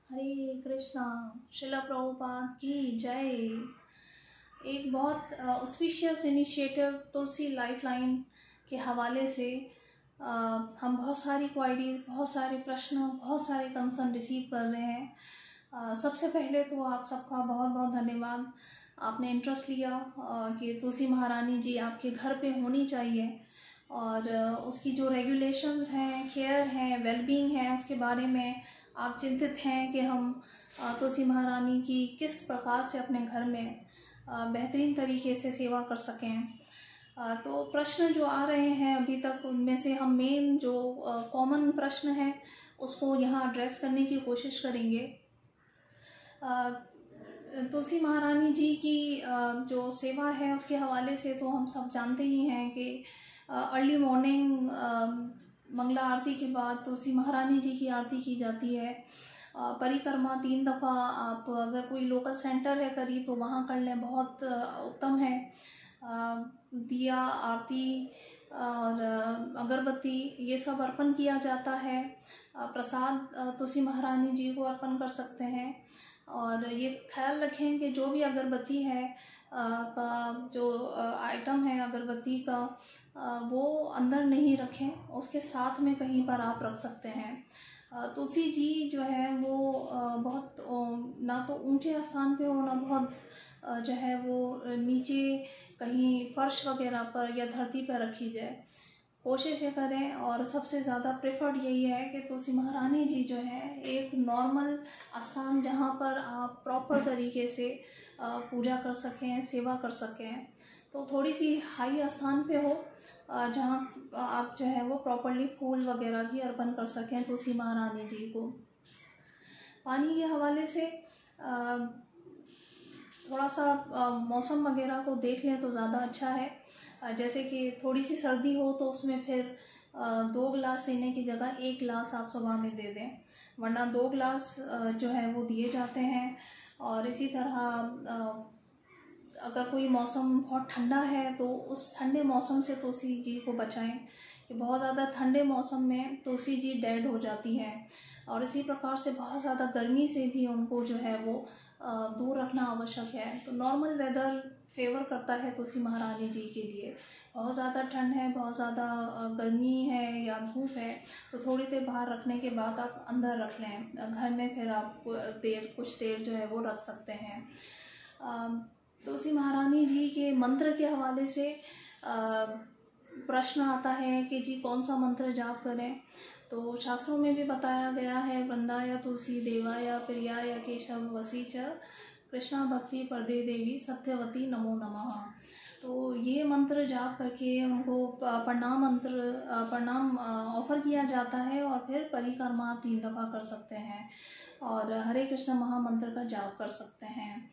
हरे कृष्णा। श्रीला प्रभुपाद की जय। एक बहुत ऑस्पिशियस इनिशिएटिव तुलसी लाइफलाइन के हवाले से हम बहुत सारी क्वायरीज, बहुत सारे प्रश्न, बहुत सारे कंसर्न रिसीव कर रहे हैं। सबसे पहले तो आप सबका बहुत बहुत धन्यवाद। आपने इंटरेस्ट लिया कि तुलसी महारानी जी आपके घर पे होनी चाहिए और उसकी जो रेगुलेशंस हैं, केयर हैं, वेलबींग है, उसके बारे में आप चिंतित हैं कि हम तुलसी महारानी की किस प्रकार से अपने घर में बेहतरीन तरीके से सेवा कर सकें। तो प्रश्न जो आ रहे हैं अभी तक, उनमें से हम मेन जो कॉमन प्रश्न है उसको यहाँ एड्रेस करने की कोशिश करेंगे। तुलसी महारानी जी की जो सेवा है उसके हवाले से तो हम सब जानते ही हैं कि अर्ली मॉर्निंग मंगला आरती के बाद तुलसी महारानी जी की आरती की जाती है। परिक्रमा 3 दफ़ा आप अगर कोई लोकल सेंटर है करीब तो वहाँ कर लें, बहुत उत्तम है। दिया, आरती और अगरबत्ती ये सब अर्पण किया जाता है। प्रसाद तुलसी महारानी जी को अर्पण कर सकते हैं। और ये ख्याल रखें कि जो भी अगरबत्ती है का जो आइटम है अगरबत्ती का वो अंदर नहीं रखें, उसके साथ में कहीं पर आप रख सकते हैं। तुलसी जी जो है वो बहुत ना तो ऊंचे स्थान पे हो, ना बहुत जो है वो नीचे कहीं फर्श वगैरह पर या धरती पर रखी जाए। कोशिश ये करें और सबसे ज़्यादा प्रेफर्ड यही है कि तुलसी महारानी जी जो है एक नॉर्मल स्थान जहाँ पर आप प्रॉपर तरीके से पूजा कर सकें, सेवा कर सकें। तो थोड़ी सी हाई स्थान पे हो जहाँ आप जो है वो प्रॉपरली फूल वगैरह भी अर्पण कर सकें तुलसी महारानी जी को। पानी के हवाले से थोड़ा सा मौसम वगैरह को देख लें तो ज़्यादा अच्छा है। जैसे कि थोड़ी सी सर्दी हो तो उसमें फिर 2 गिलास देने की जगह 1 गिलास आप सुबह में दे दें, वरना 2 गिलास जो है वो दिए जाते हैं। और इसी तरह अगर कोई मौसम बहुत ठंडा है तो उस ठंडे मौसम से तुलसी जी को बचाएं कि बहुत ज़्यादा ठंडे मौसम में तुलसी जी डेड हो जाती हैं। और इसी प्रकार से बहुत ज़्यादा गर्मी से भी उनको जो है वो दूर रखना आवश्यक है। तो नॉर्मल वेदर फेवर करता है तुलसी महारानी जी के लिए। बहुत ज़्यादा ठंड है, बहुत ज़्यादा गर्मी है या धूप है तो थोड़ी देर बाहर रखने के बाद आप अंदर रख लें। घर में फिर आप कुछ देर जो है वो रख सकते हैं। तुलसी महारानी जी के मंत्र के हवाले से प्रश्न आता है कि जी कौन सा मंत्र जाप करें। तो शास्त्रों में भी बताया गया है, वृंदाय तुलसी देवाय प्रियाय केशव वसी च कृष्णा भक्ति परदे देवी सत्यवती नमो नमः। तो ये मंत्र जाप करके उनको प्रणाम ऑफर किया जाता है और फिर परिक्रमा 3 दफ़ा कर सकते हैं और हरे कृष्ण महामंत्र का जाप कर सकते हैं।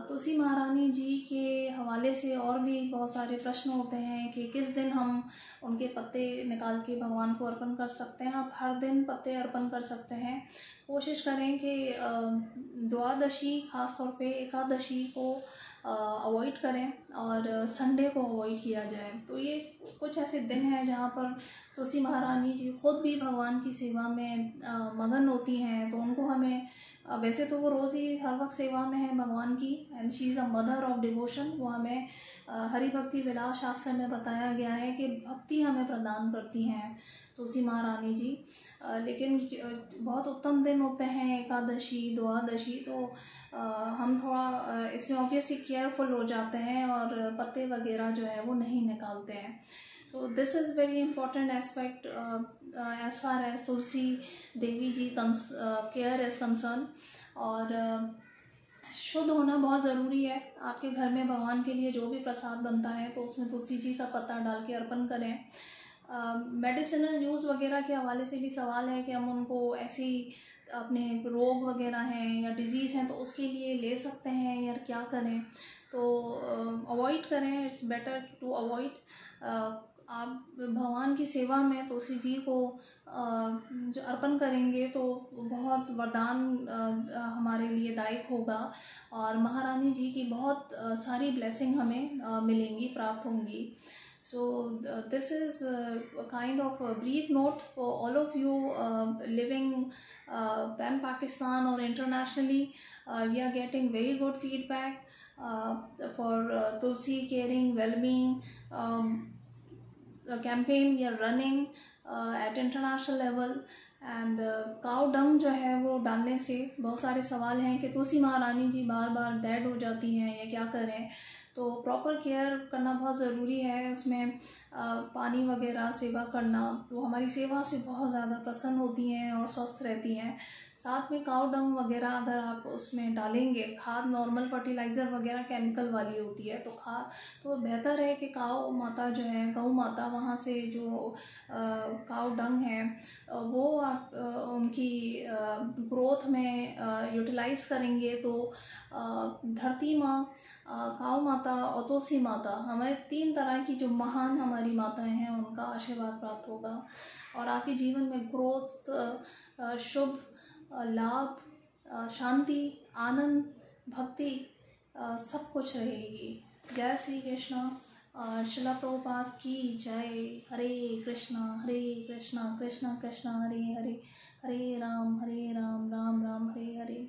तुलसी महारानी जी के हवाले से और भी बहुत सारे प्रश्न होते हैं कि किस दिन हम उनके पत्ते निकाल के भगवान को अर्पण कर सकते हैं। आप हर दिन पत्ते अर्पण कर सकते हैं। कोशिश करें कि द्वादशी, खास तौर पे एकादशी को अवॉइड करें और संडे को अवॉइड किया जाए। तो ये कुछ ऐसे दिन हैं जहाँ पर तुलसी महारानी जी खुद भी भगवान की सेवा में मगन होती हैं। तो उनको हमें वैसे तो वो रोज़ ही हर वक्त सेवा में है भगवान की, and she is a mother of devotion. वो हमें हरि भक्ति विलास शास्त्र में बताया गया है कि भक्ति हमें प्रदान करती हैं तुलसी महारानी जी। लेकिन बहुत उत्तम दिन होते हैं एकादशी, द्वादशी, तो हम थोड़ा इसमें ऑब्वियसली केयरफुल हो जाते हैं और पत्ते वगैरह जो है वो नहीं निकालते हैं। So this is very important aspect as far as Tulsi Devi ji care is concern. और शुद्ध होना बहुत ज़रूरी है। आपके घर में भगवान के लिए जो भी प्रसाद बनता है तो उसमें तुलसी जी का पत्ता डाल के अर्पण करें। मेडिसिनल यूज़ वगैरह के हवाले से भी सवाल है कि हम उनको ऐसी अपने रोग वगैरह हैं या डिजीज़ हैं तो उसके लिए ले सकते हैं या क्या करें। तो अवॉइड करें, इट्स बेटर टू अवॉइड। आप भगवान की सेवा में तुलसी जी को जो अर्पण करेंगे तो बहुत वरदान हमारे लिए दायक होगा और महारानी जी की बहुत सारी ब्लेसिंग हमें मिलेंगी, प्राप्त होंगी। So this is a kind of a brief note for all of you living in Pakistan or internationally. We are getting very good feedback for Tulsi Caring Well-being campaign we are running at international level. And cow dung जो है वो डालने से बहुत सारे सवाल हैं कि तुलसी महारानी जी बार बार डेड हो जाती हैं या क्या करें। तो प्रॉपर केयर करना बहुत ज़रूरी है, उसमें पानी वगैरह सेवा करना, तो हमारी सेवा से बहुत ज़्यादा प्रसन्न होती हैं और स्वस्थ रहती हैं। साथ में काउ डंग वगैरह अगर आप उसमें डालेंगे, खाद नॉर्मल फर्टिलाइज़र वगैरह केमिकल वाली होती है, तो खाद तो बेहतर है कि काउ माता जो है, गऊ माता, वहाँ से जो काउ डंग है वो आप उनकी ग्रोथ में यूटिलाइज करेंगे तो धरती माँ, काऊ माता और तुलसी माता, हमें 3 तरह की जो महान हमारी माताएं हैं उनका आशीर्वाद प्राप्त होगा और आपके जीवन में ग्रोथ, शुभ लाभ, शांति, आनंद, भक्ति सब कुछ रहेगी। जय श्री कृष्ण। शिला प्रभुपाद की जय। हरे कृष्णा कृष्ण कृष्ण हरे हरे, हरे राम राम राम हरे हरे।